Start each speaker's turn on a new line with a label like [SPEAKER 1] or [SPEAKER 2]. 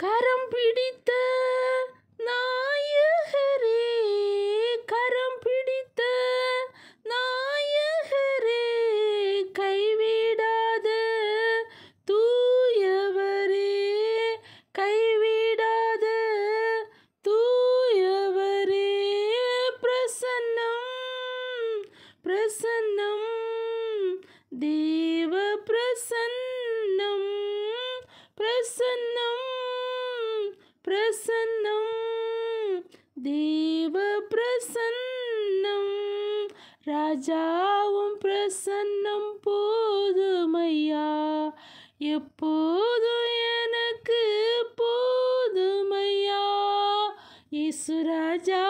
[SPEAKER 1] கரம் பிடித்த நாயகரே, கரம் பிடித்த நாயகரே, கைவிடாத தூயவரே, கைவிடாத தூயவரே, பிரசன்னம் பிரசன்னம் தேவ பிரசன்னம் பிரசன்னம் பிரசன்னம் தேவ பிரசன்னம், ராஜாவும் பிரசன்னம் போதுமையா, எப்போதும் எனக்கு போதுமையா, இயேசு ராஜா